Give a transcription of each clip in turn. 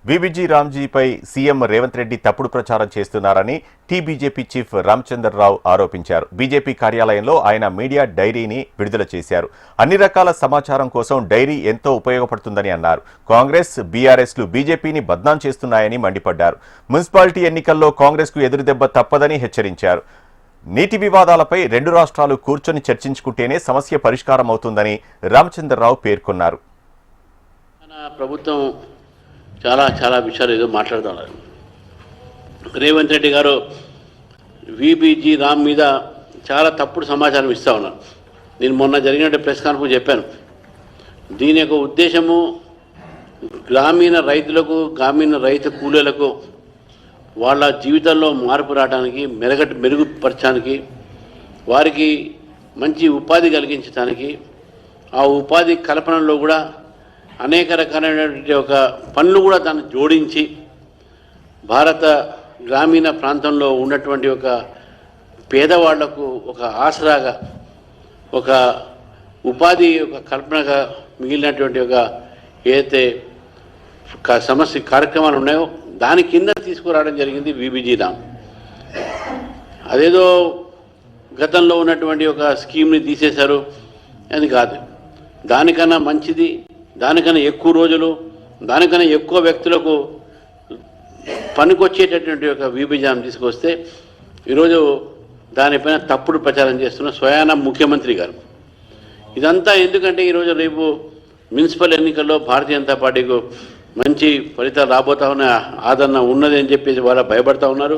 VBG రామ్జీపై CM Revanth Reddy తప్పుడు ప్రచారం చేస్తున్నారని టీబీజేపీ చీఫ్ రామచంద్రరావు ఆరోపించారు. బీజేపీ కార్యాలయంలో ఆయన మీడియా డైరీని విడుదల చేశారు. అన్ని రకాల సమాచారం కోసం డైరీ ఎంతో ఉపయోగపడుతుందని అన్నారు. కాంగ్రెస్, బీఆర్ఎస్లు బీజేపీని బద్నాం చేస్తున్నాయని మండిపడ్డారు. మున్సిపాలిటీ ఎన్నికల్లో కాంగ్రెస్కు ఎదురుదెబ్బ తప్పదని హెచ్చరించారు. నీటి వివాదాలపై రెండు రాష్ట్రాలు కూర్చొని చర్చించుకుంటేనే సమస్య పరిష్కారం అవుతుందని రామచంద్రరావు పేర్కొన్నారు. ప్రభుత్వం చాలా విషయాలు ఏదో మాట్లాడుతున్నారు. రేవంత్ రెడ్డి గారు వీబీజీ రామ్ మీద చాలా తప్పుడు సమాచారం ఇస్తూ ఉన్నారు. నేను మొన్న జరిగినట్టు ప్రెస్ కాన్ఫరెన్స్ చెప్పాను. దీని యొక్క ఉద్దేశము గ్రామీణ రైతులకు, గ్రామీణ రైతు కూలీలకు వాళ్ళ జీవితంలో మార్పు రావడానికి, మెరుగుపరచడానికి, వారికి మంచి ఉపాధి కలిగించడానికి, ఆ ఉపాధి కల్పనలో కూడా అనేక రకాలైనటువంటి ఒక పనులు కూడా దాన్ని జోడించి భారత గ్రామీణ ప్రాంతంలో ఉన్నటువంటి ఒక పేదవాళ్లకు ఒక ఆసరాగా, ఒక ఉపాధి ఒక కల్పనగా మిగిలినటువంటి ఒక ఏదైతే సమస్య కార్యక్రమాలు ఉన్నాయో దాని కింద తీసుకురావడం జరిగింది వీబీజీ రామ్. అదేదో గతంలో ఉన్నటువంటి ఒక స్కీమ్ని తీసేశారు అని కాదు. దానికన్నా మంచిది, దానికన్నా ఎక్కువ రోజులు, దానికన్నా ఎక్కువ వ్యక్తులకు పనికొచ్చేటటువంటి ఒక వీబీజీ రామ్ తీసుకొస్తే ఈరోజు దానిపైన తప్పుడు ప్రచారం చేస్తున్న స్వయాన ముఖ్యమంత్రి గారు. ఇదంతా ఎందుకంటే ఈరోజు రేపు మున్సిపల్ ఎన్నికల్లో భారతీయ జనతా పార్టీకు మంచి ఫలితాలు రాబోతా ఉన్న ఆదరణ ఉన్నది అని చెప్పేసి వాళ్ళు భయపడతా ఉన్నారు.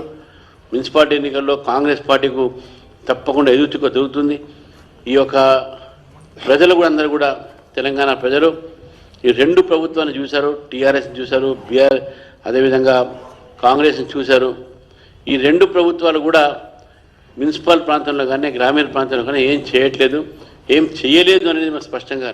మున్సిపాలిటీ ఎన్నికల్లో కాంగ్రెస్ పార్టీకు తప్పకుండా ఎదుగుతుగా దొరుకుతుంది. ఈ యొక్క ప్రజలు కూడా అందరూ కూడా తెలంగాణ ప్రజలు ఈ రెండు ప్రభుత్వాన్ని చూశారు. టీఆర్ఎస్ని చూశారు, అదేవిధంగా కాంగ్రెస్ని చూశారు. ఈ రెండు ప్రభుత్వాలు కూడా మున్సిపల్ ప్రాంతంలో కానీ గ్రామీణ ప్రాంతంలో కానీ ఏం చేయట్లేదు, ఏం చేయలేదు అనేది స్పష్టంగా